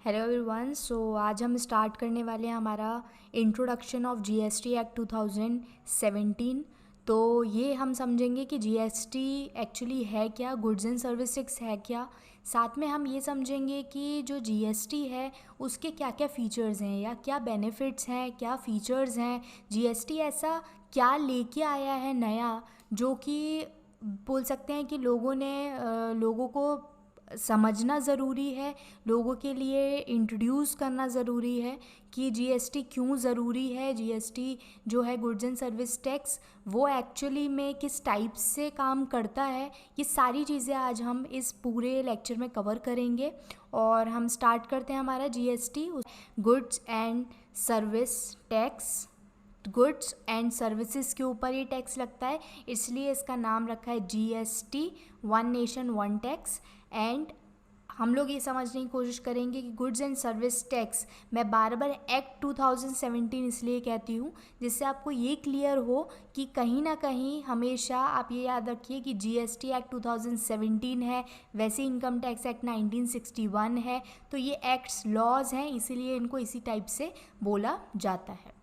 Hello everyone. आज हम start करने वाले हैं हमारा इंट्रोडक्शन ऑफ जीएसटी एक्ट 2017। तो ये हम समझेंगे कि जीएसटी एक्चुअली है क्या, गुड्स एंड सर्विस टैक्स है क्या। साथ में हम ये समझेंगे कि जो जीएसटी है उसके क्या क्या फ़ीचर्स हैं या क्या बेनिफिट्स हैं, क्या फ़ीचर्स हैं। जीएसटी ऐसा क्या लेके आया है नया जो कि बोल सकते हैं कि लोगों को समझना ज़रूरी है, लोगों के लिए इंट्रोड्यूस करना ज़रूरी है कि जीएसटी क्यों ज़रूरी है। जीएसटी जो है गुड्स एंड सर्विस टैक्स वो एक्चुअली में किस टाइप से काम करता है, ये सारी चीज़ें आज हम इस पूरे लेक्चर में कवर करेंगे। और हम स्टार्ट करते हैं हमारा GST goods and service tax. Goods and services के ऊपर ये टैक्स लगता है, इसलिए इसका नाम रखा है GST, one nation one tax. And हम लोग ये समझने की कोशिश करेंगे कि गुड्स एंड सर्विस टैक्स, मैं बार बार एक्ट 2017 इसलिए कहती हूँ जिससे आपको ये क्लियर हो कि कहीं ना कहीं हमेशा आप ये याद रखिए कि जीएसटी एक्ट 2017 है, वैसे इनकम टैक्स एक्ट 1961 है। तो ये एक्ट्स लॉज हैं, इसीलिए इनको इसी टाइप से बोला जाता है।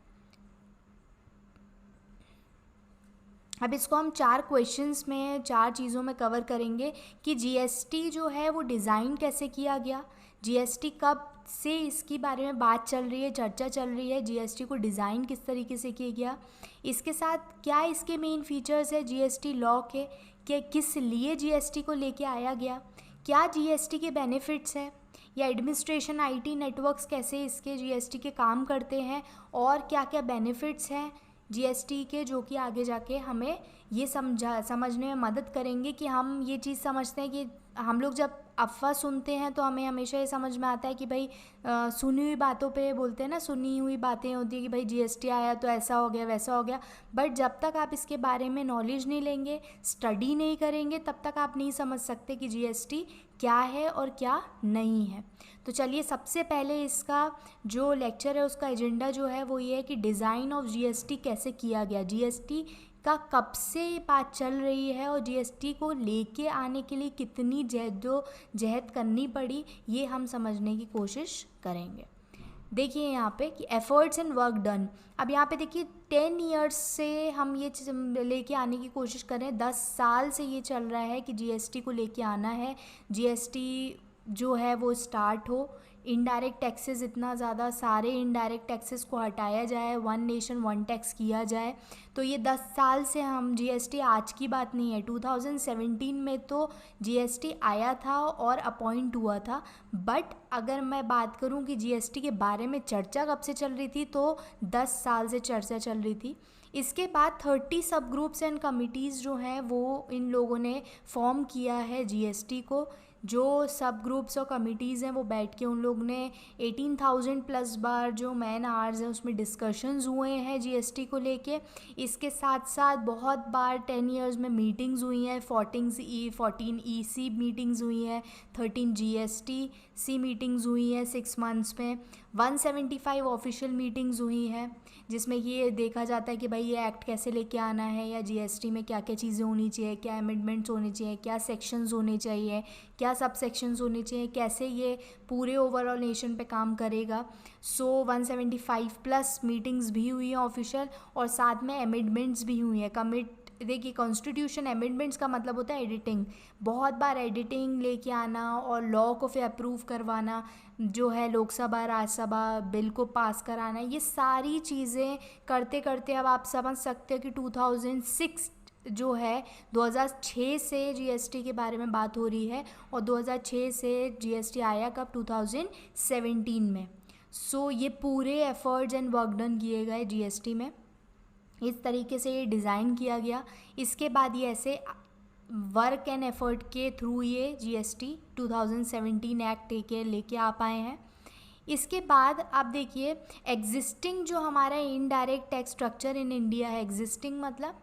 अब इसको हम चार क्वेश्चंस में, चार चीज़ों में कवर करेंगे कि जीएसटी जो है वो डिज़ाइन कैसे किया गया, जीएसटी कब से इसके बारे में बात चल रही है, चर्चा चल रही है, जीएसटी को डिज़ाइन किस तरीके से किया गया, इसके साथ क्या इसके मेन फीचर्स है जीएसटी लॉ के, कि किस लिए जीएसटी को लेके आया गया, क्या जीएसटी के बेनिफिट्स हैं, या एडमिनिस्ट्रेशन आईटी नेटवर्क्स कैसे इसके जीएसटी के काम करते हैं, और क्या क्या बेनिफिट्स हैं जीएसटी के जो कि आगे जाके हमें ये समझने में मदद करेंगे। कि हम ये चीज़ समझते हैं कि हम लोग जब अफवाह सुनते हैं तो हमें हमेशा ये समझ में आता है कि भाई सुनी हुई बातों पे बोलते हैं ना, सुनी हुई बातें होती है कि भाई जीएसटी आया तो ऐसा हो गया वैसा हो गया। बट जब तक आप इसके बारे में नॉलेज नहीं लेंगे, स्टडी नहीं करेंगे, तब तक आप नहीं समझ सकते कि जीएसटी क्या है और क्या नहीं है। तो चलिए, सबसे पहले इसका जो लेक्चर है उसका एजेंडा जो है वो ये है कि डिज़ाइन ऑफ जीएसटी कैसे किया गया, जीएसटी का कब से ये बात चल रही है और जीएसटी को लेके आने के लिए कितनी जहद करनी पड़ी, ये हम समझने की कोशिश करेंगे। देखिए यहाँ पे कि एफर्ट्स एंड वर्क डन। अब यहाँ पे देखिए 10 इयर्स से हम ये लेके आने की कोशिश कर रहे हैं, 10 साल से ये चल रहा है कि जीएसटी को लेके आना है, जीएसटी जो है वो स्टार्ट हो, इनडायरेक्ट टैक्सेस इतना ज़्यादा, सारे इनडायरेक्ट टैक्सेस को हटाया जाए, वन नेशन वन टैक्स किया जाए। तो ये 10 साल से हम, जीएसटी आज की बात नहीं है, 2017 में तो जीएसटी आया था और अपॉइंट हुआ था। बट अगर मैं बात करूं कि जीएसटी के बारे में चर्चा कब से चल रही थी, तो 10 साल से चर्चा चल रही थी। इसके बाद 30 सब ग्रुप्स एंड कमिटीज़ जो हैं वो इन लोगों ने फॉर्म किया है जीएसटी को। जो सब ग्रुप्स और कमिटीज़ हैं वो बैठ के उन लोग ने 18,000 प्लस बार जो मैन आवर्स हैं उसमें डिस्कशंस हुए हैं जीएसटी को लेके। इसके साथ साथ बहुत बार 10 इयर्स में मीटिंग्स हुई हैं, 14 ईसी मीटिंग्स हुई हैं, 13 जीएसटी मीटिंग्स हुई हैं 6 मंथ्स में, 175 ऑफिशियल मीटिंग्स हुई हैं जिसमें ये देखा जाता है कि भाई ये एक्ट कैसे लेके आना है, या जीएसटी में क्या क्या चीज़ें होनी चाहिए, क्या अमेंडमेंट्स होने चाहिए, क्या सेक्शंस होने चाहिए, क्या सब सेक्शंस होने चाहिए, कैसे ये पूरे ओवरऑल नेशन पे काम करेगा। 175 प्लस मीटिंग्स भी हुई हैं ऑफिशियल, और साथ में अमेंडमेंट्स भी हुई हैं। देखिए, कॉन्स्टिट्यूशन अमेंडमेंट्स का मतलब होता है एडिटिंग, बहुत बार एडिटिंग लेके आना और लॉ को फिर अप्रूव करवाना, जो है लोकसभा राज्यसभा बिल को पास कराना, ये सारी चीज़ें करते करते अब आप समझ सकते हो कि 2006 जो है, 2006 से जीएसटी के बारे में बात हो रही है, और 2006 से जीएसटी आया कब, 2017 में। ये पूरे एफर्ट्स एंड वर्क डन किए गए जीएसटी में, इस तरीके से ये डिज़ाइन किया गया। इसके बाद ये ऐसे वर्क एंड एफर्ट के थ्रू ये जीएसटी 2017 एक्ट लेके आ पाए हैं। इसके बाद आप देखिए, एग्जिस्टिंग जो हमारा indirect tax structure in India है, एग्जिस्टिंग मतलब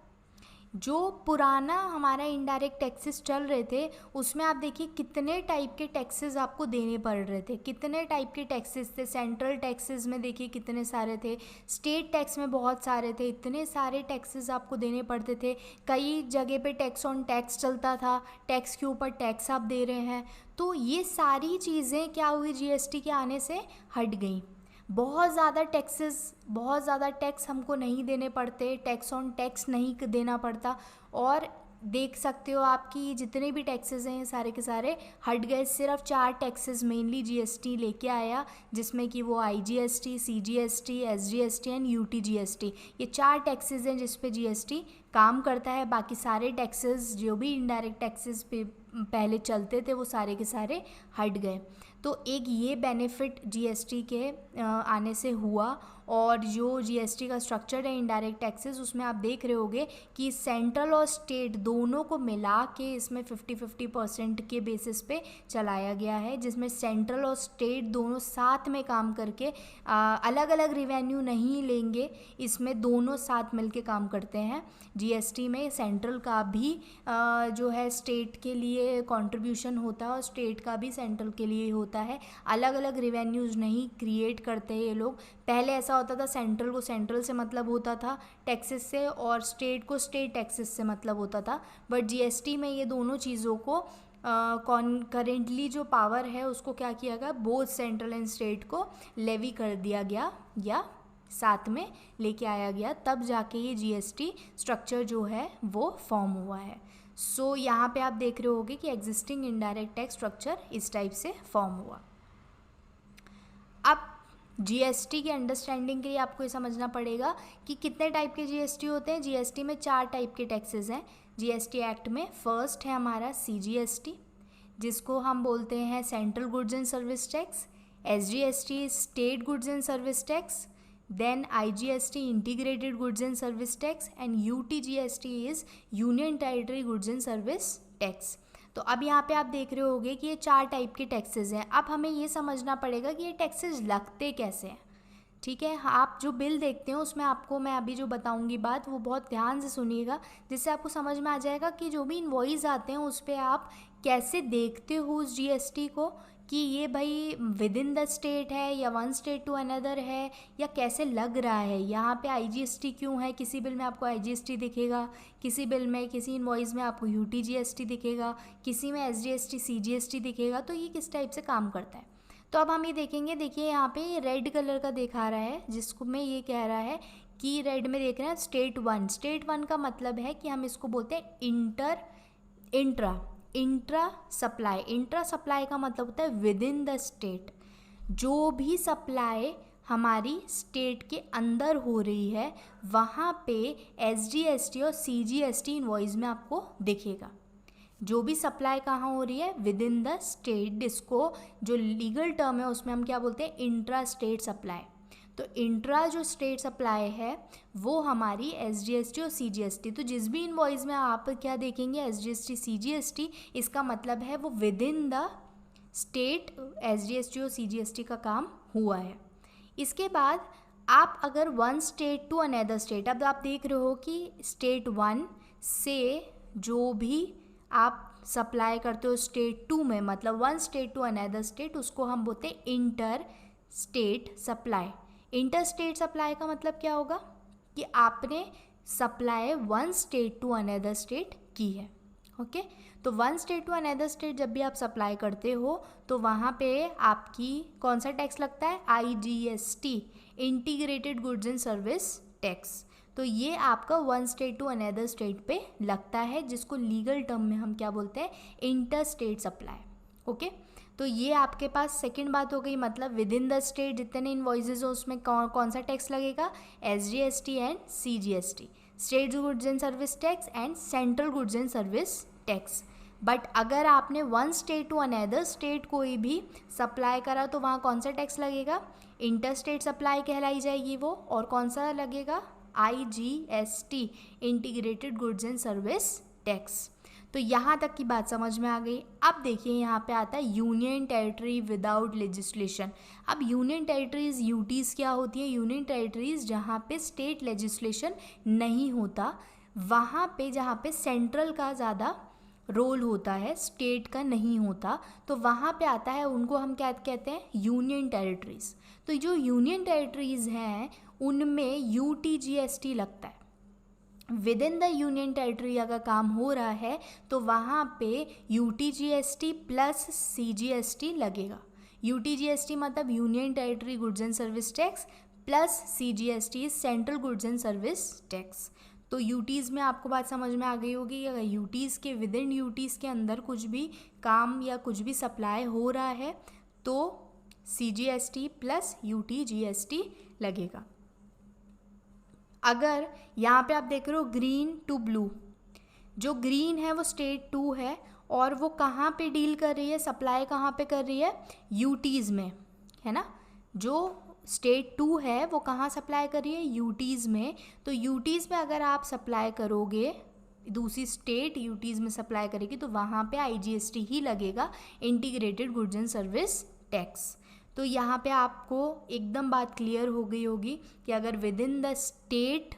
जो पुराना हमारा इनडायरेक्ट टैक्सेस चल रहे थे उसमें आप देखिए कितने टाइप के टैक्सेस आपको देने पड़ रहे थे, कितने टाइप के टैक्सेस थे। सेंट्रल टैक्सेस में देखिए कितने सारे थे, स्टेट टैक्स में बहुत सारे थे, इतने सारे टैक्सेस आपको देने पड़ते थे। कई जगह पे टैक्स ऑन टैक्स चलता था, टैक्स के ऊपर टैक्स आप दे रहे हैं। तो ये सारी चीज़ें क्या हुई, जीएसटी के आने से हट गई। बहुत ज़्यादा टैक्स हमको नहीं देने पड़ते, टैक्स ऑन टैक्स नहीं देना पड़ता। और देख सकते हो आपकी जितने भी टैक्सेस हैं ये सारे के सारे हट गए। सिर्फ 4 टैक्सेस मेनली जीएसटी लेके आया, जिसमें कि वो IGST, CGST, SGST and UTGST, ये 4 टैक्सेस हैं जिस पे जीएसटी काम करता है। बाकी सारे टैक्सेस जो भी इनडायरेक्ट टैक्सेस पे पहले चलते थे वो सारे के सारे हट गए। तो एक ये बेनिफिट जीएसटी के आने से हुआ। और जो जीएसटी का स्ट्रक्चर है इनडायरेक्ट टैक्सेस, उसमें आप देख रहे होगे कि सेंट्रल और स्टेट दोनों को मिला के इसमें 50-50% के बेसिस पे चलाया गया है, जिसमें सेंट्रल और स्टेट दोनों साथ में काम करके अलग अलग रिवेन्यू नहीं लेंगे, इसमें दोनों साथ मिलके काम करते हैं। जीएसटी में सेंट्रल का भी जो है स्टेट के लिए कंट्रीब्यूशन होता है और स्टेट का भी सेंट्रल के लिए होता है। अलग अलग रिवेन्यूज़ नहीं क्रिएट करते ये लोग। पहले ऐसा होता था सेंट्रल को सेंट्रल से मतलब होता था टैक्सेस से, और स्टेट को स्टेट टैक्सेस से मतलब होता था। बट जीएसटी में ये दोनों चीज़ों को करेंटली जो पावर है उसको क्या किया गया, बोथ सेंट्रल एंड स्टेट को लेवी कर दिया गया या साथ में लेके आया गया, तब जाके ये जीएसटी स्ट्रक्चर जो है वो फॉर्म हुआ है। सो यहाँ पे आप देख रहे होगे कि एग्जिस्टिंग इनडायरेक्ट टैक्स स्ट्रक्चर इस टाइप से फॉर्म हुआ। अब जीएसटी की अंडरस्टैंडिंग के लिए आपको ये समझना पड़ेगा कि कितने टाइप के जीएसटी होते हैं। जीएसटी में 4 टाइप के टैक्सेस हैं जीएसटी एक्ट में। फर्स्ट है हमारा सीजीएसटी, जिसको हम बोलते हैं central goods and service tax. SGST state goods and service tax. Then IGST integrated goods and service tax and UTGST is union territory goods and service tax. तो अब यहाँ पे आप देख रहे होगे कि ये 4 टाइप के टैक्सेस हैं। अब हमें ये समझना पड़ेगा कि ये टैक्सेस लगते कैसे हैं। ठीक है, आप जो बिल देखते हैं उसमें आपको मैं अभी जो बताऊंगी बात वो बहुत ध्यान से सुनिएगा, जिससे आपको समझ में आ जाएगा कि जो भी इनवॉइस आते हैं उस पर आप कैसे देखते हो उस जीएसटी को, कि ये भाई विद इन द स्टेट है या वन स्टेट टू अनदर है, या कैसे लग रहा है। यहाँ पे आईजीएसटी क्यों है, किसी बिल में आपको आईजीएसटी दिखेगा, किसी बिल में किसी इनवॉइस में आपको यूटीजीएसटी दिखेगा, किसी में एसजीएसटी सीजीएसटी दिखेगा। तो ये किस टाइप से काम करता है, तो अब हम ये देखेंगे। देखिए यहाँ पे रेड कलर का दिखा रहा है, जिसको मैं ये कह रहा है कि रेड में देख रहे हैं स्टेट 1। स्टेट 1 का मतलब है कि हम इसको बोलते हैं इंट्रा सप्लाई। इंट्रा सप्लाई का मतलब होता है विद इन द स्टेट। जो भी सप्लाई हमारी स्टेट के अंदर हो रही है वहाँ पे एसजीएसटी और सीजीएसटी इनवॉइस में आपको दिखेगा। जो भी सप्लाई कहाँ हो रही है विद इन द स्टेट, इसको जो लीगल टर्म है उसमें हम क्या बोलते हैं, इंट्रा स्टेट सप्लाई। तो इंट्रा जो स्टेट सप्लाई है वो हमारी एसजीएसटी और सीजीएसटी। तो जिस भी इनवॉइस में आप क्या देखेंगे एसजीएसटी सीजीएसटी, इसका मतलब है वो within the state SGST और सीजीएसटी का काम हुआ है। इसके बाद आप अगर one state to another state, अब आप देख रहे हो कि स्टेट 1 से जो भी आप सप्लाई करते हो स्टेट 2 में, मतलब one state to another state, उसको हम बोलते हैं inter state supply. Inter state supply का मतलब क्या होगा कि आपने supply one state to another state की है। ओके, तो one state to another state जब भी आप सप्लाई करते हो तो वहाँ पे आपकी कौन सा टैक्स लगता है, IGST integrated goods and service tax. तो ये आपका one state to another state पे लगता है, जिसको लीगल टर्म में हम क्या बोलते हैं, इंटर स्टेट सप्लाई। ओके, तो ये आपके पास सेकंड बात हो गई, मतलब विद इन द स्टेट जितने इनवॉइसेज हो उसमें कौन सा टैक्स लगेगा, SGST and CGST, state goods and service tax and central goods and service tax. But अगर आपने one state to another state कोई भी सप्लाई करा तो वहाँ कौन सा टैक्स लगेगा, इंटर स्टेट सप्लाई कहलाई जाएगी वो, और कौन सा लगेगा, IGST integrated goods and service tax. तो यहाँ तक की बात समझ में आ गई। अब देखिए यहाँ पे आता है यूनियन टेरिटरी विदाउट लेजिस्लेशन। अब यूनियन टेरिटरीज यूटीज़ क्या होती है, यूनियन टेरिटरीज जहाँ पे स्टेट लेजिस्लेशन नहीं होता, वहाँ पे जहाँ पे सेंट्रल का ज़्यादा रोल होता है, स्टेट का नहीं होता, तो वहाँ पे आता है, उनको हम क्या कहते हैं, यूनियन टेरिटरीज़। तो जो यूनियन टेरिटरीज़ हैं उनमें UTGST लगता है। Within the union territory अगर काम हो रहा है तो वहाँ पे UTGST प्लस CGST लगेगा। UTGST मतलब union territory goods and service tax plus CGST central goods and service tax. तो यूटीज़ में आपको बात समझ में आ गई होगी। अगर यूटीज़ के विद इन यूटीज़ के अंदर कुछ भी काम या कुछ भी सप्लाई हो रहा है तो CGST प्लस UTGST लगेगा। अगर यहाँ पे आप देख रहे हो ग्रीन टू ब्लू, जो ग्रीन है वो स्टेट 2 है और वो कहाँ पे डील कर रही है, सप्लाई कहाँ पे कर रही है, यूटीज़ में, है ना। जो स्टेट 2 है वो कहाँ सप्लाई कर रही है, यूटीज़ में। तो यूटीज़ में अगर आप सप्लाई करोगे, दूसरी स्टेट यूटीज़ में सप्लाई करेगी तो वहाँ पे IGST ही लगेगा, integrated goods and service tax. तो यहाँ पे आपको एकदम बात क्लियर हो गई होगी कि अगर विद इन द स्टेट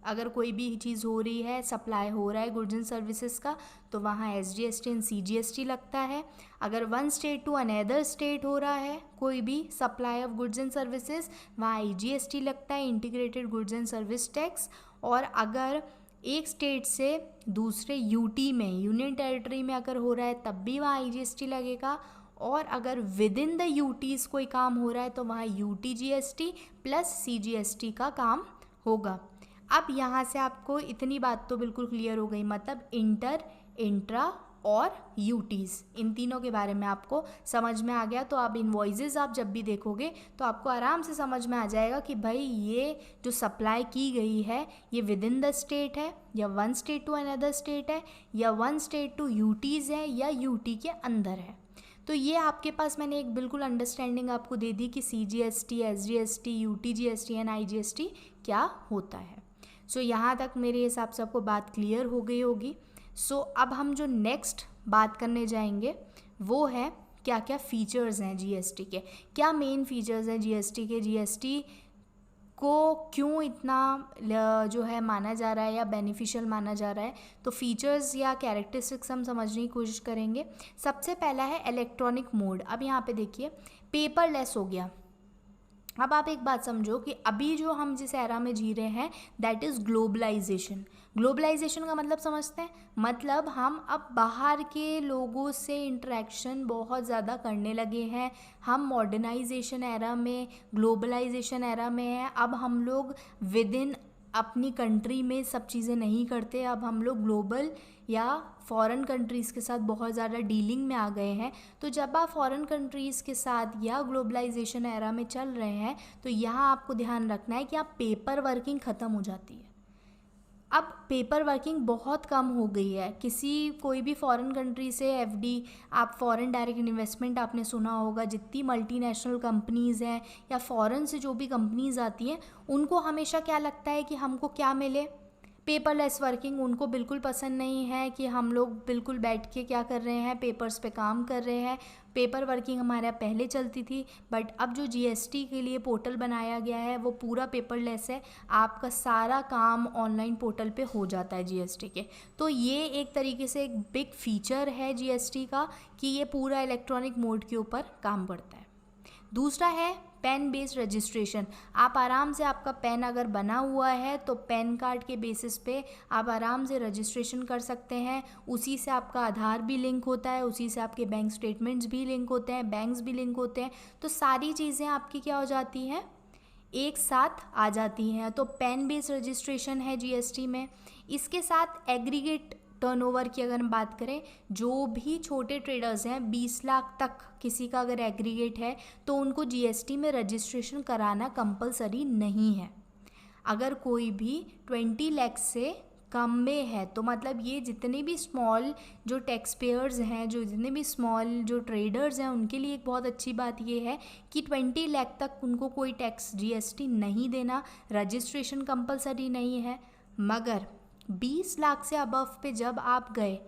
अगर कोई भी चीज़ हो रही है, सप्लाई हो रहा है गुड्स एंड सर्विसेज का, तो वहाँ SGST एंड CGST लगता है। अगर one state to another state हो रहा है कोई भी supply of goods and services, वहाँ IGST लगता है, integrated goods and service tax. और अगर एक स्टेट से दूसरे UT में, यूनियन टेरिटरी में अगर हो रहा है तब भी वहाँ IGST लगेगा। और अगर विद इन द यूटीज़ कोई काम हो रहा है तो वहाँ UTGST प्लस CGST का काम होगा। अब यहाँ से आपको इतनी बात तो बिल्कुल क्लियर हो गई, मतलब इंटर, इंट्रा और यूटीज़, इन तीनों के बारे में आपको समझ में आ गया। तो आप इनवॉइसेस आप जब भी देखोगे तो आपको आराम से समझ में आ जाएगा कि भाई ये जो सप्लाई की गई है ये विद इन द स्टेट है, या one state to another state है, या वन स्टेट टू यूटीज़ है, या यूटी के अंदर है। तो ये आपके पास मैंने एक बिल्कुल अंडरस्टैंडिंग आपको दे दी कि CGST, SGST, UTGST and IGST क्या होता है। सो यहाँ तक मेरे हिसाब से आपको बात क्लियर हो गई होगी। सो अब हम जो नेक्स्ट बात करने जाएंगे वो है क्या क्या फ़ीचर्स हैं GST के, क्या मेन फीचर्स हैं GST के, GST को क्यों इतना जो है माना जा रहा है या बेनिफिशियल माना जा रहा है। तो फीचर्स या कैरेक्टरिस्टिक्स हम समझने की कोशिश करेंगे। सबसे पहला है इलेक्ट्रॉनिक मोड। अब यहाँ पे देखिए पेपरलेस हो गया। अब आप एक बात समझो कि अभी जो हम जिस एरा में जी रहे हैं दैट इज़ ग्लोबलाइजेशन। ग्लोबलाइजेशन का मतलब समझते हैं, मतलब हम अब बाहर के लोगों से इंटरेक्शन बहुत ज़्यादा करने लगे हैं। हम मॉडर्नाइजेशन एरा में, ग्लोबलाइजेशन एरा में हैं। अब हम लोग विद इन अपनी कंट्री में सब चीज़ें नहीं करते, अब हम लोग ग्लोबल या फॉरेन कंट्रीज़ के साथ बहुत ज़्यादा डीलिंग में आ गए हैं। तो जब आप फॉरेन कंट्रीज़ के साथ या ग्लोबलाइजेशन एरा में चल रहे हैं तो यहाँ आपको ध्यान रखना है कि आप पेपर वर्किंग ख़त्म हो जाती है। अब पेपर वर्किंग बहुत कम हो गई है। कोई भी फॉरेन कंट्री से FD, आप फॉरेन डायरेक्ट इन्वेस्टमेंट आपने सुना होगा, जितनी मल्टीनेशनल कंपनीज़ हैं या फॉरेन से जो भी कंपनीज़ आती हैं उनको हमेशा क्या लगता है कि हमको क्या मिले, पेपरलेस वर्किंग। उनको बिल्कुल पसंद नहीं है कि हम लोग बिल्कुल बैठ के क्या कर रहे हैं, पेपर्स पे काम कर रहे हैं। पेपर वर्किंग हमारे यहाँ पहले चलती थी, बट अब जो GST के लिए पोर्टल बनाया गया है वो पूरा पेपरलेस है। आपका सारा काम ऑनलाइन पोर्टल पे हो जाता है GST के। तो ये एक तरीके से एक बिग फीचर है GST का कि ये पूरा इलेक्ट्रॉनिक मोड के ऊपर काम करता है। दूसरा है पेन बेस्ड रजिस्ट्रेशन। आप आराम से, आपका पेन अगर बना हुआ है तो पेन कार्ड के बेसिस पे आप आराम से रजिस्ट्रेशन कर सकते हैं। उसी से आपका आधार भी लिंक होता है, उसी से आपके बैंक स्टेटमेंट्स भी लिंक होते हैं, बैंक्स भी लिंक होते हैं। तो सारी चीज़ें आपकी क्या हो जाती हैं, एक साथ आ जाती हैं। तो पेन बेस्ड रजिस्ट्रेशन है GST में। इसके साथ एग्रीगेट टर्नओवर की अगर हम बात करें, जो भी छोटे ट्रेडर्स हैं 20 लाख तक किसी का अगर एग्रीगेट है तो उनको GST में रजिस्ट्रेशन कराना कंपलसरी नहीं है। अगर कोई भी 20 लाख से कम में है तो मतलब ये जितने भी स्मॉल जो टैक्स पेयर्स हैं, जो जितने भी स्मॉल जो ट्रेडर्स हैं उनके लिए एक बहुत अच्छी बात ये है कि 20 लाख तक उनको कोई टैक्स GST नहीं देना, रजिस्ट्रेशन कंपलसरी नहीं है। मगर 20 लाख से अबव पे जब आप गए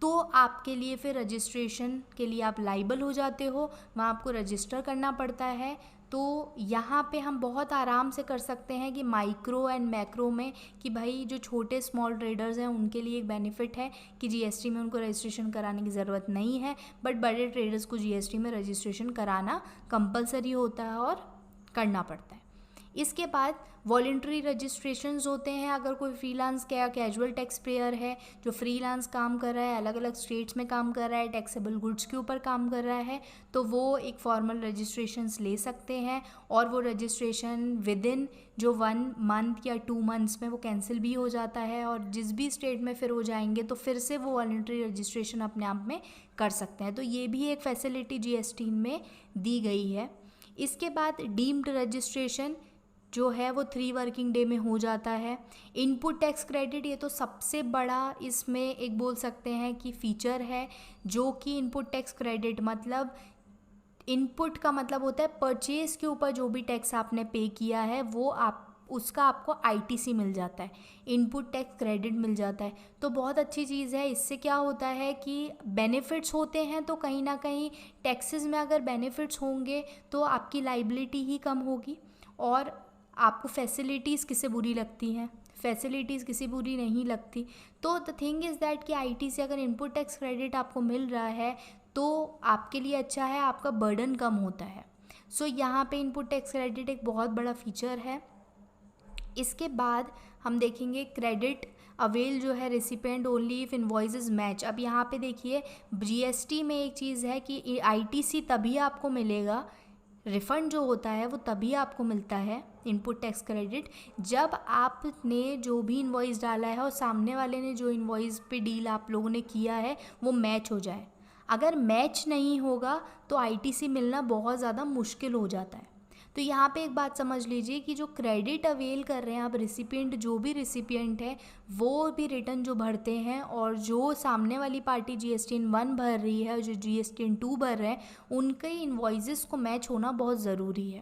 तो आपके लिए फिर रजिस्ट्रेशन के लिए आप लाइबल हो जाते हो, वहाँ आपको रजिस्टर करना पड़ता है। तो यहाँ पे हम बहुत आराम से कर सकते हैं कि माइक्रो एंड मैक्रो में कि भाई जो छोटे स्मॉल ट्रेडर्स हैं उनके लिए एक बेनिफिट है कि जीएसटी में उनको रजिस्ट्रेशन कराने की ज़रूरत नहीं है, बट बड़े ट्रेडर्स को जीएसटी में रजिस्ट्रेशन कराना कंपलसरी होता है और करना पड़ता है। इसके बाद वॉलंटरी रजिस्ट्रेशंस होते हैं। अगर कोई फ्रीलांस कैजुअल टैक्स पेयर है जो फ्रीलांस काम कर रहा है, अलग अलग स्टेट्स में काम कर रहा है, टैक्सेबल गुड्स के ऊपर काम कर रहा है, तो वो एक फॉर्मल रजिस्ट्रेशंस ले सकते हैं और वो रजिस्ट्रेशन विद इन जो 1 मंथ या 2 मंथ्स में वो कैंसिल भी हो जाता है और जिस भी स्टेट में फिर हो जाएंगे तो फिर से वो वॉलंटरी रजिस्ट्रेशन अपने आप में कर सकते हैं। तो ये भी एक फैसिलिटी जीएसटी में दी गई है। इसके बाद डीम्ड रजिस्ट्रेशन जो है वो 3 वर्किंग डे में हो जाता है। इनपुट टैक्स क्रेडिट, ये तो सबसे बड़ा इसमें एक बोल सकते हैं कि फ़ीचर है, जो कि इनपुट टैक्स क्रेडिट मतलब इनपुट का मतलब होता है परचेज़ के ऊपर जो भी टैक्स आपने पे किया है वो उसका आपको आईटीसी मिल जाता है, इनपुट टैक्स क्रेडिट मिल जाता है। तो बहुत अच्छी चीज़ है। इससे क्या होता है कि बेनिफिट्स होते हैं, तो कहीं ना कहीं टैक्सेस में अगर बेनिफिट्स होंगे तो आपकी लाइबिलिटी ही कम होगी और आपको फैसिलिटीज़ किसे बुरी लगती हैं, फैसिलिटीज़ किसी बुरी नहीं लगती। तो द थिंग इज़ दैट कि आईटी से अगर इनपुट टैक्स क्रेडिट आपको मिल रहा है तो आपके लिए अच्छा है, आपका बर्डन कम होता है। सो यहाँ पे इनपुट टैक्स क्रेडिट एक बहुत बड़ा फीचर है। इसके बाद हम देखेंगे क्रेडिट अवेल जो है recipient only if invoices match. अब यहाँ पे देखिए जीएसटी में एक चीज़ है कि आईटीसी तभी आपको मिलेगा, रिफ़ंड जो होता है वो तभी आपको मिलता है इनपुट टैक्स क्रेडिट, जब आपने जो भी इनवॉइस डाला है और सामने वाले ने जो इनवॉइस पे डील आप लोगों ने किया है वो मैच हो जाए। अगर मैच नहीं होगा तो आईटीसी मिलना बहुत ज़्यादा मुश्किल हो जाता है। तो यहाँ पे एक बात समझ लीजिए कि जो क्रेडिट अवेल कर रहे हैं आप रिसिपिएंट, जो भी रिसिपिएंट है वो भी रिटर्न जो भरते हैं और जो सामने वाली पार्टी जीएसटीएन 1 भर रही है और जो जीएसटीएन 2 भर रहे हैं उनके इनवॉइसेस को मैच होना बहुत ज़रूरी है।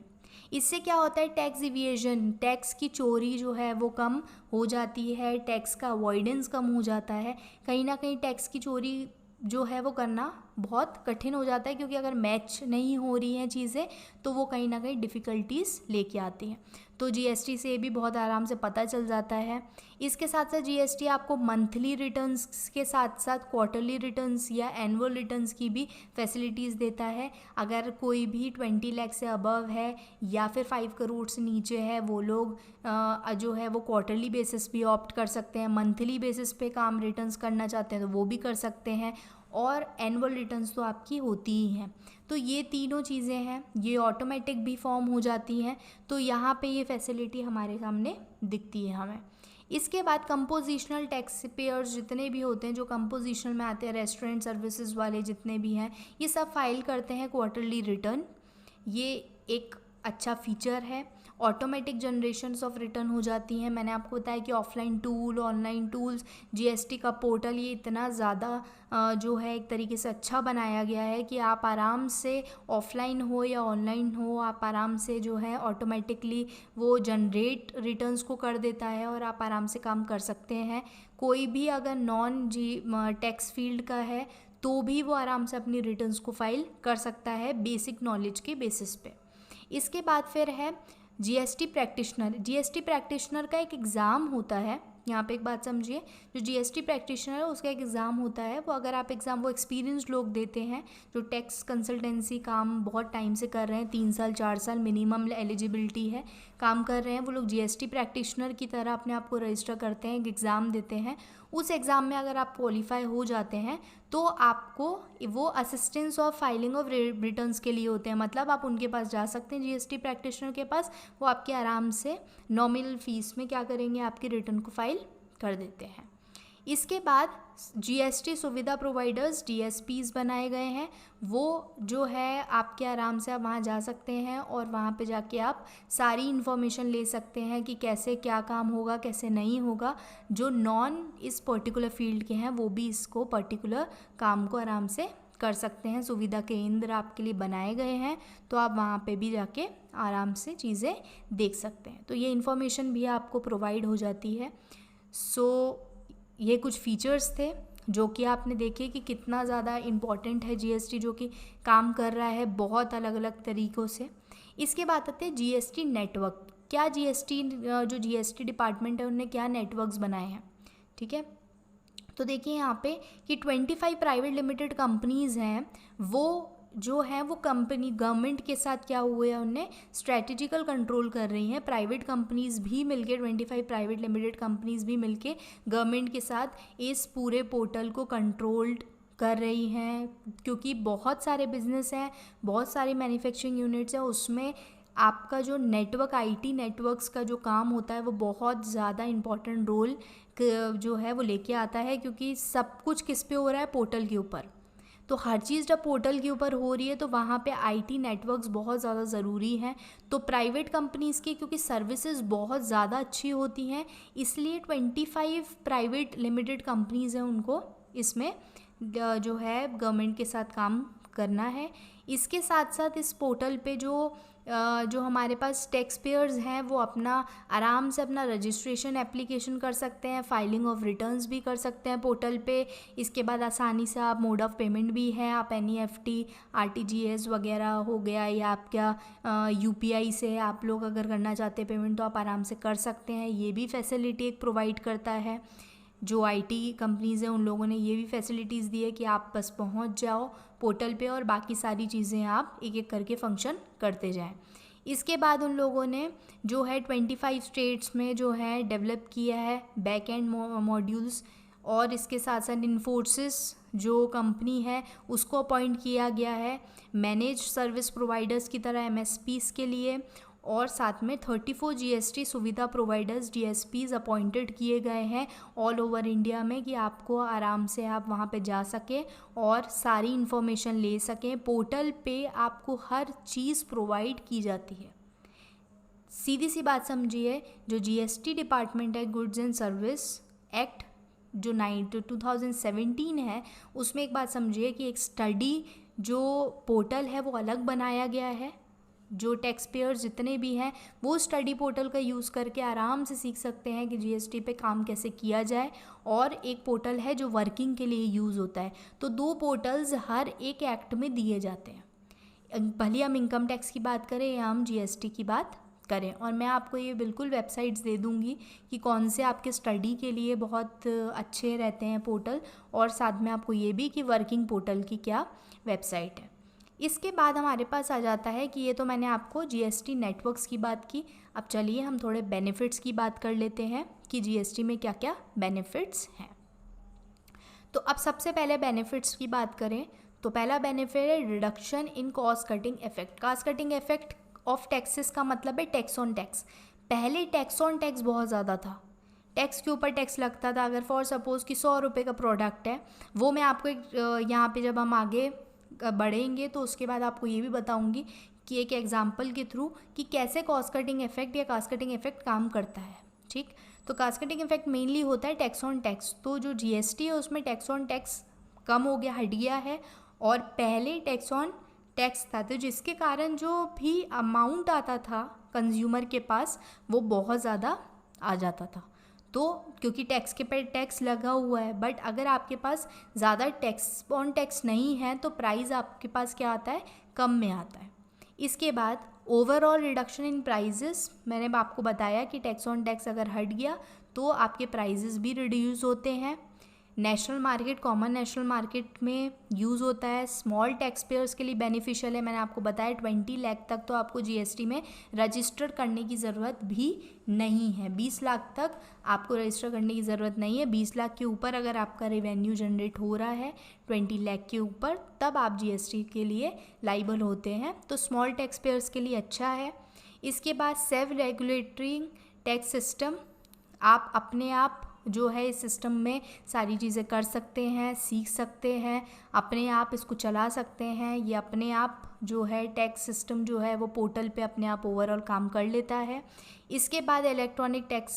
इससे क्या होता है, टैक्स इवेजन, टैक्स की चोरी जो है वो कम हो जाती है, टैक्स का अवॉइडेंस कम हो जाता है। कहीं ना कहीं टैक्स की चोरी जो है वो करना बहुत कठिन हो जाता है, क्योंकि अगर मैच नहीं हो रही हैं चीज़ें तो वो कहीं ना कहीं डिफ़िकल्टीज़ लेके आती हैं। तो जीएसटी से भी बहुत आराम से पता चल जाता है। इसके साथ साथ जीएसटी आपको मंथली रिटर्न्स के साथ साथ क्वार्टरली रिटर्न्स या एनुअल रिटर्न्स की भी फैसिलिटीज़ देता है। अगर कोई भी 20 लाख से अबव है या फिर 5 करोड़ से नीचे है वो लोग जो है वो क्वार्टरली बेसिस भी ऑप्ट कर सकते हैं, मंथली बेसिस पे काम रिटर्न्स करना चाहते हैं तो वो भी कर सकते हैं और एनुअल रिटर्न्स तो आपकी होती ही हैं। तो ये तीनों चीज़ें हैं, ये ऑटोमेटिक भी फॉर्म हो जाती हैं। तो यहाँ पे ये फैसिलिटी हमारे सामने दिखती है हमें। इसके बाद कंपोजिशनल टैक्स पेयर्स जितने भी होते हैं, जो कंपोजिशनल में आते हैं, रेस्टोरेंट सर्विसेज वाले जितने भी हैं, ये सब फाइल करते हैं क्वार्टरली रिटर्न। ये एक अच्छा फीचर है। ऑटोमेटिक जनरेशन्स ऑफ रिटर्न हो जाती हैं। मैंने आपको बताया कि offline tool, online tools, GST का पोर्टल ये इतना ज़्यादा जो है एक तरीके से अच्छा बनाया गया है कि आप आराम से ऑफलाइन हो या ऑनलाइन हो, आप आराम से जो है ऑटोमेटिकली वो जनरेट रिटर्न्स को कर देता है और आप आराम से काम कर सकते हैं। कोई भी अगर नॉन टैक्स फील्ड का है तो भी वो आराम से अपनी रिटर्न्स को फाइल कर सकता है बेसिक नॉलेज के बेसिस पे। इसके बाद फिर है जीएसटी प्रैक्टिशनर। जीएसटी प्रैक्टिशनर का एक एग्ज़ाम होता है। यहाँ पे एक बात समझिए, जो जीएसटी प्रैक्टिशनर है उसका एक एग्ज़ाम होता है। वो अगर आप एग्ज़ाम वो एक्सपीरियंस लोग देते हैं जो टैक्स कंसल्टेंसी काम बहुत टाइम से कर रहे हैं, 3 साल 4 साल मिनिमम एलिजिबिलिटी है, काम कर रहे हैं, वो लोग जीएसटी प्रैक्टिशनर की तरह अपने आप को रजिस्टर करते हैं, एक एग्ज़ाम देते हैं। उस एग्ज़ाम में अगर आप क्वालिफाई हो जाते हैं तो आपको वो assistance of filing of returns के लिए होते हैं। मतलब आप उनके पास जा सकते हैं, जीएसटी प्रैक्टिशनर के पास, वो आपके आराम से नॉमिनल फीस में क्या करेंगे, आपकी रिटर्न को फाइल कर देते हैं। इसके बाद जीएसटी सुविधा प्रोवाइडर्स डीएसपीज़ बनाए गए हैं। वो जो है आपके आराम से आप वहाँ जा सकते हैं और वहाँ पे जाके आप सारी इन्फॉर्मेशन ले सकते हैं कि कैसे क्या काम होगा, कैसे नहीं होगा। जो नॉन इस पर्टिकुलर फील्ड के हैं वो भी इसको पर्टिकुलर काम को आराम से कर सकते हैं। सुविधा केंद्र आपके लिए बनाए गए हैं, तो आप वहाँ पे भी जाके आराम से चीज़ें देख सकते हैं। तो ये इन्फॉर्मेशन भी आपको प्रोवाइड हो जाती है। सो ये कुछ फीचर्स थे जो कि आपने देखे कि कितना ज़्यादा इम्पॉर्टेंट है जीएसटी, जो कि काम कर रहा है बहुत अलग अलग तरीक़ों से। इसके बाद आते हैं जीएसटी नेटवर्क। क्या जीएसटी जो जीएसटी डिपार्टमेंट है उन्होंने क्या नेटवर्क्स बनाए हैं, ठीक है। तो देखिए यहाँ पे कि 25 प्राइवेट लिमिटेड कंपनीज़ हैं, वो जो है वो कंपनी गवर्नमेंट के साथ क्या हुए हैं, उन्हें स्ट्रेटेजिकल कंट्रोल कर रही हैं। प्राइवेट कंपनीज़ भी मिलके 25 प्राइवेट लिमिटेड कंपनीज़ भी मिलके गवर्नमेंट के साथ इस पूरे पोर्टल को कंट्रोल्ड कर रही हैं, क्योंकि बहुत सारे बिजनेस हैं, बहुत सारे मैन्युफैक्चरिंग यूनिट्स हैं, उसमें आपका जो नेटवर्क आईटी नेटवर्क्स का जो काम होता है वो बहुत ज़्यादा इम्पॉर्टेंट रोल जो है वो लेके आता है, क्योंकि सब कुछ किस पे हो रहा है, पोर्टल के ऊपर। तो हर चीज़ जब पोर्टल के ऊपर हो रही है तो वहाँ पे आईटी नेटवर्क्स बहुत ज़्यादा ज़रूरी हैं। तो प्राइवेट कंपनीज़ की क्योंकि सर्विसेज बहुत ज़्यादा अच्छी होती हैं, इसलिए 25 प्राइवेट लिमिटेड कंपनीज़ हैं, उनको इसमें जो है गवर्नमेंट के साथ काम करना है। इसके साथ साथ इस पोर्टल पे जो हमारे पास टैक्स पेयर्स हैं वो अपना आराम से अपना रजिस्ट्रेशन एप्लीकेशन कर सकते हैं, फाइलिंग ऑफ रिटर्न्स भी कर सकते हैं पोर्टल पे। इसके बाद आसानी से आप मोड ऑफ पेमेंट भी है, आप NEFT RTGS वगैरह हो गया, या आप क्या UPI से आप लोग अगर करना चाहते हैं पेमेंट तो आप आराम से कर सकते हैं। ये भी फैसिलिटी एक प्रोवाइड करता है। जो IT कंपनीज़ हैं उन लोगों ने ये भी फैसिलिटीज़ दी है कि आप बस पहुंच जाओ पोर्टल पे और बाकी सारी चीज़ें आप एक एक करके फंक्शन करते जाएं। इसके बाद उन लोगों ने जो है 25 स्टेट्स में जो है डेवलप किया है बैक एंड मॉड्यूल्स, और इसके साथ साथ इन्फोसिस जो कंपनी है उसको अपॉइंट किया गया है मैनेज सर्विस प्रोवाइडर्स की तरह MSPs के लिए, और साथ में 34 GST सुविधा प्रोवाइडर्स DSPs अपॉइंटेड किए गए हैं ऑल ओवर इंडिया में, कि आपको आराम से आप वहाँ पे जा सकें और सारी इन्फॉर्मेशन ले सकें। पोर्टल पे आपको हर चीज़ प्रोवाइड की जाती है। सीधी सी बात समझिए, जो GST डिपार्टमेंट है, गुड्स एंड सर्विस एक्ट जो 2017 है, उसमें एक बात समझिए कि एक स्टडी जो पोर्टल है वो अलग बनाया गया है। जो टैक्स पेयर्स जितने भी हैं वो स्टडी पोर्टल का यूज़ करके आराम से सीख सकते हैं कि GST पे काम कैसे किया जाए, और एक पोर्टल है जो वर्किंग के लिए यूज़ होता है। तो 2 पोर्टल्स हर एक एक्ट में दिए जाते हैं, भले हम इनकम टैक्स की बात करें या हम GST की बात करें। और मैं आपको ये बिल्कुल वेबसाइट्स दे दूँगी कि कौन से आपके स्टडी के लिए बहुत अच्छे रहते हैं पोर्टल, और साथ में आपको ये भी कि वर्किंग पोर्टल की क्या वेबसाइट है। इसके बाद हमारे पास आ जाता है कि ये तो मैंने आपको GST नेटवर्क्स की बात की। अब चलिए हम थोड़े बेनिफिट्स की बात कर लेते हैं कि GST में क्या क्या बेनिफिट्स हैं। तो अब सबसे पहले बेनिफिट्स की बात करें तो पहला बेनिफिट है reduction in cost cutting effect. Cost cutting effect of taxes का मतलब है टैक्स ऑन टैक्स। पहले टैक्स ऑन टैक्स बहुत ज़्यादा था, टैक्स के ऊपर टैक्स लगता था। अगर फॉर सपोज़ कि 100 रुपये का प्रोडक्ट है, वो मैं आपको यहाँ पे जब हम आगे बढ़ेंगे तो उसके बाद आपको ये भी बताऊंगी कि एक एग्जांपल के थ्रू कि कैसे कॉस्ट कटिंग इफेक्ट या कॉस्ट कटिंग इफेक्ट काम करता है, ठीक। तो कॉस्ट कटिंग इफेक्ट मेनली होता है टैक्स ऑन टैक्स। तो जो GST है उसमें टैक्स ऑन टैक्स कम हो गया, हट गया है, और पहले टैक्स ऑन टैक्स था, तो जिसके कारण जो भी अमाउंट आता था कंज्यूमर के पास वो बहुत ज़्यादा आ जाता था। तो क्योंकि टैक्स के पे टैक्स लगा हुआ है, बट अगर आपके पास ज़्यादा टैक्स ऑन टैक्स नहीं है तो प्राइस आपके पास क्या आता है, कम में आता है। इसके बाद ओवरऑल रिडक्शन इन प्राइजेस, मैंने आपको बताया कि टैक्स ऑन टैक्स अगर हट गया तो आपके प्राइजेस भी रिड्यूस होते हैं। National market, common national market में यूज़ होता है। स्मॉल टैक्स पेयर्स के लिए बेनिफिशियल है, मैंने आपको बताया 20 लाख तक तो आपको GST में रजिस्टर करने की ज़रूरत भी नहीं है। 20 लाख तक आपको रजिस्टर करने की ज़रूरत नहीं है। 20 लाख के ऊपर अगर आपका रेवेन्यू जनरेट हो रहा है 20 लाख के ऊपर, तब आप GST के लिए लाइबल होते हैं। तो स्मॉल टैक्स पेयर्स के लिए अच्छा है। इसके बाद सेल्फ रेगुलेटरी टैक्स सिस्टम, आप अपने आप जो है इस सिस्टम में सारी चीज़ें कर सकते हैं, सीख सकते हैं, अपने आप इसको चला सकते हैं। ये अपने आप जो है टैक्स सिस्टम जो है वो पोर्टल पे अपने आप ओवरऑल काम कर लेता है। इसके बाद इलेक्ट्रॉनिक टैक्स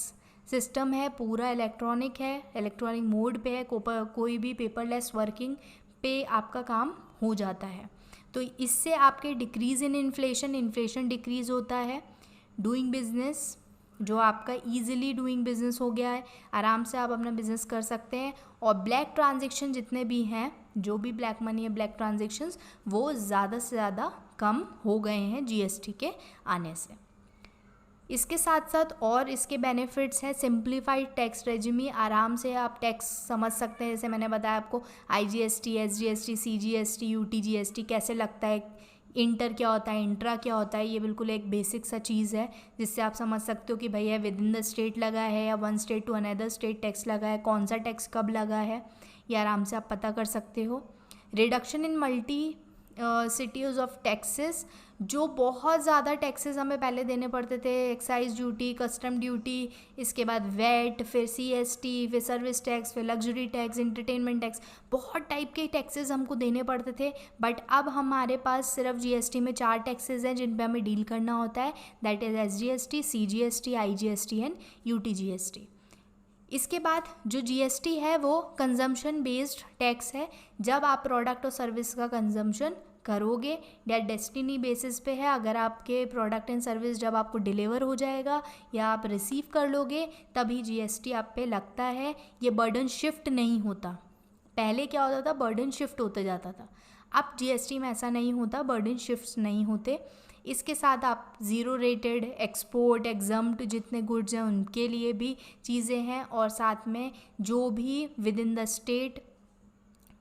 सिस्टम है, पूरा इलेक्ट्रॉनिक है, इलेक्ट्रॉनिक मोड पे है, कोई भी पेपरलेस वर्किंग पे आपका काम हो जाता है। तो इससे आपके डिक्रीज़ इन इन्फ्लेशन डिक्रीज़ होता है। डूइंग बिजनेस, जो आपका ईजिली डूइंग बिजनेस हो गया है, आराम से आप अपना बिजनेस कर सकते हैं। और ब्लैक ट्रांजेक्शन जितने भी हैं, जो भी ब्लैक मनी है, ब्लैक ट्रांजेक्शन्स, वो ज़्यादा से ज़्यादा कम हो गए हैं जीएसटी के आने से। इसके साथ साथ और इसके बेनिफिट्स हैं, सिंप्लीफाइड टैक्स रेजिमी, आराम से आप टैक्स समझ सकते हैं। जैसे मैंने बताया आपको आईजीएसटी, एसजीएसटी, सीजीएसटी, यूटीजीएसटी कैसे लगता है, इंटर क्या होता है, इंट्रा क्या होता है, ये बिल्कुल एक बेसिक सा चीज़ है जिससे आप समझ सकते हो कि भैया विद इन द स्टेट लगा है या one state to another state tax लगा है, कौन सा टैक्स कब लगा है, ये आराम से आप पता कर सकते हो। Reduction in multi cities of taxes, जो बहुत ज़्यादा टैक्सेस हमें पहले देने पड़ते थे, एक्साइज ड्यूटी, कस्टम ड्यूटी, इसके बाद वैट, फिर सीएसटी, फिर सर्विस टैक्स, फिर लग्जरी टैक्स, एंटरटेनमेंट टैक्स, बहुत टाइप के टैक्सेस हमको देने पड़ते थे। बट अब हमारे पास सिर्फ जीएसटी में 4 टैक्सेस हैं जिन पे हमें डील करना होता है, that is SGST, CGST, IGST and UTGST. इसके बाद जो जीएसटी है वो कंजम्पशन बेस्ड टैक्स है। जब आप प्रोडक्ट और सर्विस का कंजम्पशन करोगे या डेस्टिनी बेसिस पे है, अगर आपके प्रोडक्ट एंड सर्विस जब आपको डिलीवर हो जाएगा या आप रिसीव कर लोगे तभी जीएसटी आप पे लगता है। ये बर्डन शिफ्ट नहीं होता। पहले क्या होता था, बर्डन शिफ्ट होते जाता था। अब जीएसटी में ऐसा नहीं होता, बर्डन शिफ्ट्स नहीं होते। इसके साथ आप ज़ीरो रेटेड, एक्सपोर्ट, एग्जम्प्ट जितने गुड्स हैं उनके लिए भी चीज़ें हैं, और साथ में जो भी विद इन द स्टेट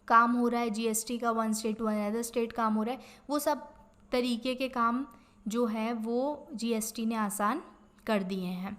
काम हो रहा है जीएसटी का, one state to another state काम हो रहा है, वो सब तरीके के काम जो है वो जीएसटी ने आसान कर दिए हैं।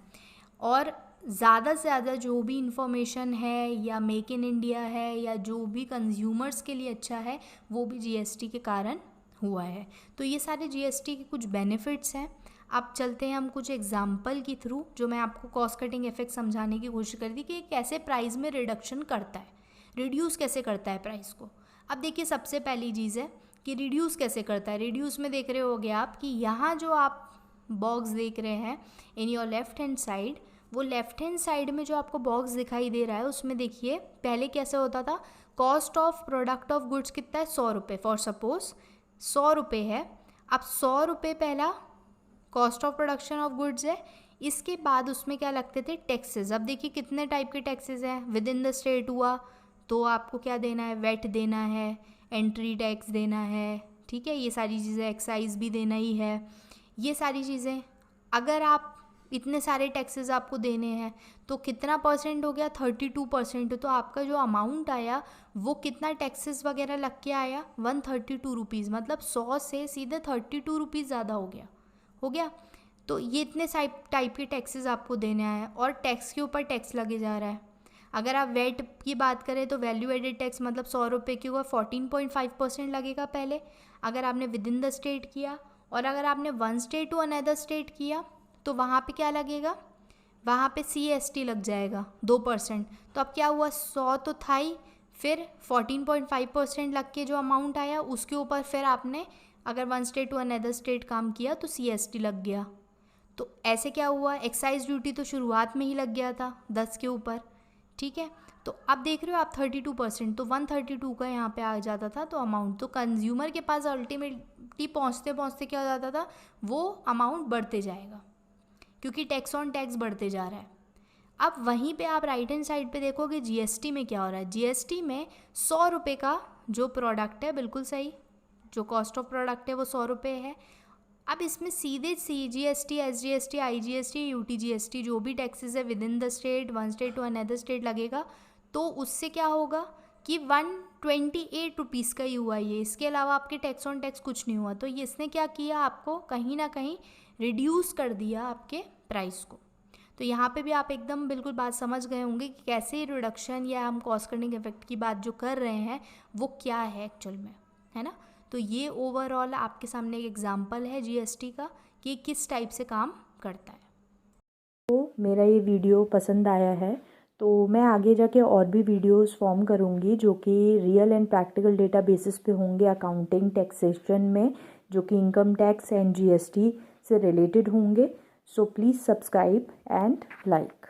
और ज़्यादा से ज़्यादा जो भी इंफॉर्मेशन है या मेक इन इंडिया है या जो भी कंज्यूमर्स के लिए अच्छा है वो भी जीएसटी के कारण हुआ है। तो ये सारे जीएसटी के कुछ बेनिफिट्स हैं। अब चलते हैं हम कुछ एग्जाम्पल के थ्रू, जो मैं आपको कॉस्ट कटिंग इफेक्ट समझाने की कोशिश कर दी कि कैसे प्राइस में रिडक्शन करता है, रिड्यूस कैसे करता है प्राइस को। अब देखिए सबसे पहली चीज़ है कि रिड्यूस कैसे करता है। रिड्यूस में देख रहे होगे आप कि यहाँ जो आप बॉक्स देख रहे हैं in your left hand side, वो लेफ्ट हैंड साइड में जो आपको बॉक्स दिखाई दे रहा है उसमें देखिए पहले कैसे होता था, cost of product of goods कितना है, 100 रुपये, फॉर सपोज 100 रुपये है। अब 100 रुपये पहला cost of production of goods है। इसके बाद उसमें क्या लगते थे, टैक्सेस। अब देखिए कितने टाइप के टैक्सेस हैं। विद इन द स्टेट हुआ तो आपको क्या देना है, वेट देना है, एंट्री टैक्स देना है, ठीक है, ये सारी चीज़ें, एक्साइज भी देना ही है, ये सारी चीज़ें। अगर आप इतने सारे टैक्सेस आपको देने हैं तो कितना परसेंट हो गया, 32%। तो आपका जो अमाउंट आया वो कितना टैक्सेस वगैरह लग के आया, 132 रुपीज़, मतलब 100 से सीधे 32 रुपीज़ ज़्यादा हो गया। तो ये इतने टाइप के टैक्सेस आपको देने हैं और टैक्स के ऊपर टैक्स लगे जा रहा है। अगर आप वेट की बात करें तो वैल्यू एडेड टैक्स, मतलब 100 रुपये के ऊपर 14.5% लगेगा पहले, अगर आपने विद इन द स्टेट किया। और अगर आपने one state to another state किया तो वहाँ पे क्या लगेगा, वहाँ पे सीएसटी लग जाएगा 2%। तो अब क्या हुआ, 100 तो था ही, फिर 14.5% लग के जो अमाउंट आया उसके ऊपर फिर आपने अगर one state to another state काम किया तो सीएसटी लग गया। तो ऐसे क्या हुआ, एक्साइज ड्यूटी तो शुरुआत में ही लग गया था 10 के ऊपर, ठीक है। तो अब देख रहे हो आप 32%, तो 132 का यहाँ पे आ जाता था तो अमाउंट। तो कंज्यूमर के पास अल्टीमेटली पहुँचते पहुँचते क्या हो जाता था, वो अमाउंट बढ़ते जाएगा क्योंकि टैक्स ऑन टैक्स बढ़ते जा रहा है। अब वहीं पे आप राइट हैंड साइड पे देखोगे जीएसटी में क्या हो रहा है। जीएसटी में 100 रुपये का जो प्रोडक्ट है, बिल्कुल सही, जो कॉस्ट ऑफ प्रोडक्ट है वो 100 रुपये है। अब इसमें सीधे सीजीएसटी, एसजीएसटी, आईजीएसटी, यूटीजीएसटी जो भी टैक्सेस है within the state, one state to another state लगेगा। तो उससे क्या होगा कि 128 रुपीज़ का ही हुआ ये, इसके अलावा आपके टैक्स ऑन टैक्स कुछ नहीं हुआ। तो ये इसने क्या किया, आपको कहीं ना कहीं रिड्यूस कर दिया आपके प्राइस को। तो यहाँ पे भी आप एकदम बिल्कुल बात समझ गए होंगे कि कैसे रिडक्शन या हम कॉस्ट कटिंग इफेक्ट की बात जो कर रहे हैं वो क्या है एक्चुअल में, है ना। तो ये ओवरऑल आपके सामने एक एग्जांपल है जीएसटी का कि किस टाइप से काम करता है। तो मेरा ये वीडियो पसंद आया है तो मैं आगे जाके और भी वीडियोस फॉर्म करूँगी जो कि real and practical data basis पे होंगे अकाउंटिंग, टैक्सेशन में, जो कि इनकम टैक्स एंड जीएसटी से रिलेटेड होंगे। So please subscribe and like.